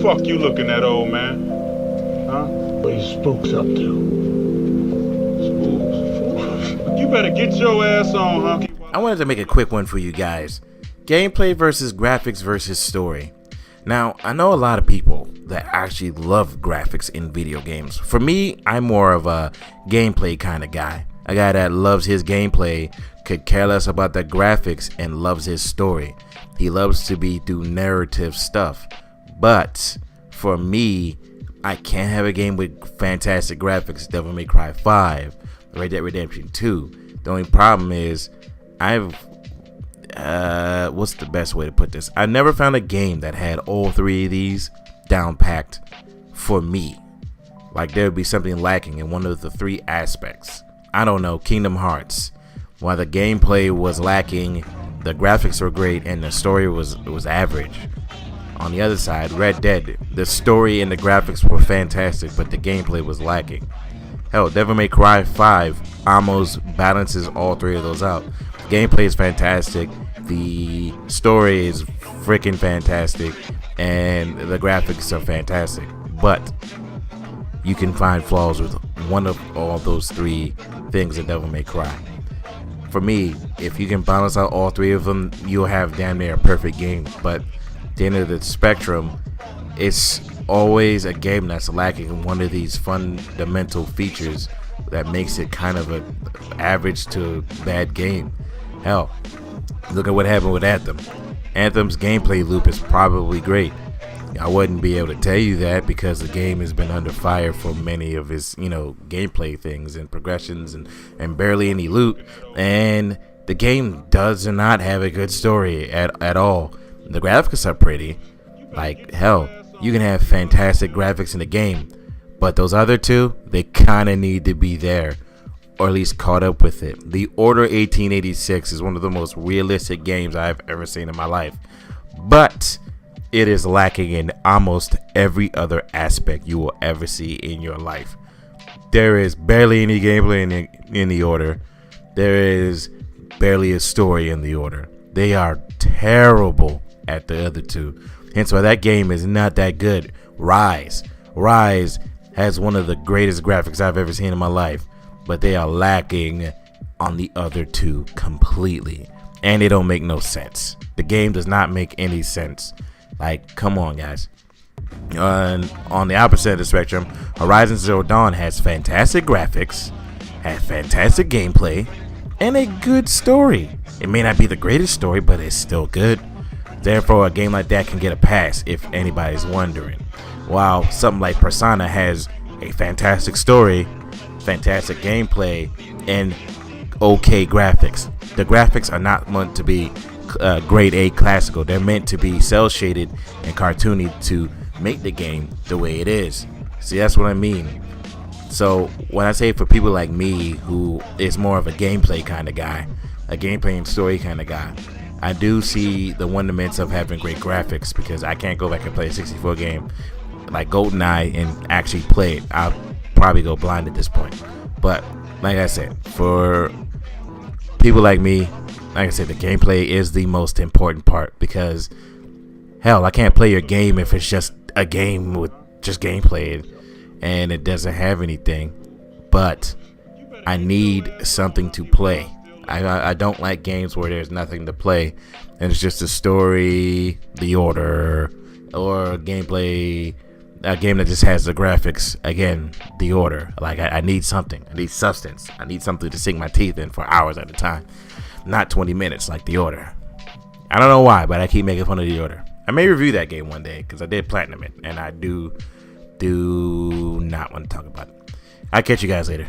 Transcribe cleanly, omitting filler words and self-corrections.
Fuck you looking at, old man? Huh? What are you spooks up to? Spooks. You better get your ass on, Hunky. I wanted to make a quick one for you guys. Gameplay versus graphics versus story. Now, I know a lot of people that actually love graphics in video games. For me, I'm more of a gameplay kind of guy. A guy that loves his gameplay, could care less about the graphics, and loves his story. He loves to do narrative stuff. But for me, I can't have a game with fantastic graphics. Devil May Cry 5, Red Dead Redemption 2. The only problem is what's the best way to put this? I never found a game that had all three of these down packed for me. Like there would be something lacking in one of the three aspects. I don't know, Kingdom Hearts. While the gameplay was lacking, the graphics were great and the story was average. On the other side, Red Dead, the story and the graphics were fantastic, but the gameplay was lacking. Hell, Devil May Cry 5 almost balances all three of those out. The gameplay is fantastic, the story is freaking fantastic, and the graphics are fantastic. But you can find flaws with one of all those three things in Devil May Cry. For me, if you can balance out all three of them, you'll have damn near a perfect game. But at the end of the spectrum, it's always a game that's lacking one of these fundamental features that makes it kind of a average to bad game. Hell, look at what happened with Anthem. Anthem's gameplay loop is probably great. I wouldn't be able to tell you that because the game has been under fire for many of its, gameplay things and progressions and barely any loot. And the game does not have a good story at all. The graphics are pretty. Like, hell, you can have fantastic graphics in the game, but those other two, they kind of need to be there, or at least caught up with it. The Order 1886 is one of the most realistic games I've ever seen in my life, but it is lacking in almost every other aspect you will ever see in your life. There is barely any gameplay in the Order. There is barely a story in the Order. They are terrible at the other two. Hence why that game is not that good. Rise has one of the greatest graphics I've ever seen in my life, but they are lacking on the other two completely, and they don't make no sense. The game does not make any sense. Like, come on, guys. On the opposite of the spectrum, Horizon Zero Dawn has fantastic graphics, has fantastic gameplay, and a good story. It may not be the greatest story, but it's still good. Therefore, a game like that can get a pass if anybody's wondering. While something like Persona has a fantastic story, fantastic gameplay, and okay graphics. The graphics are not meant to be grade A classical. They're meant to be cel shaded and cartoony to make the game the way it is. See, that's what I mean. So when I say for people like me, who is more of a gameplay kind of guy, a gameplay and story kind of guy, I do see the wonderments of having great graphics, because I can't go back and play a 64 game like GoldenEye and actually play it. I'll probably go blind at this point. But like I said, for people like me, like I said, the gameplay is the most important part, because hell, I can't play your game if it's just a game with just gameplay and it doesn't have anything. But I need something to play. I don't like games where there's nothing to play and it's just a story, the Order, or gameplay, a game that just has the graphics. Again, the Order. Like, I need something. I need substance. I need something to sink my teeth in for hours at a time, not 20 minutes like the Order. I don't know why, but I keep making fun of the Order. I may review that game one day because I did platinum it, and I do not want to talk about it. I'll catch you guys later.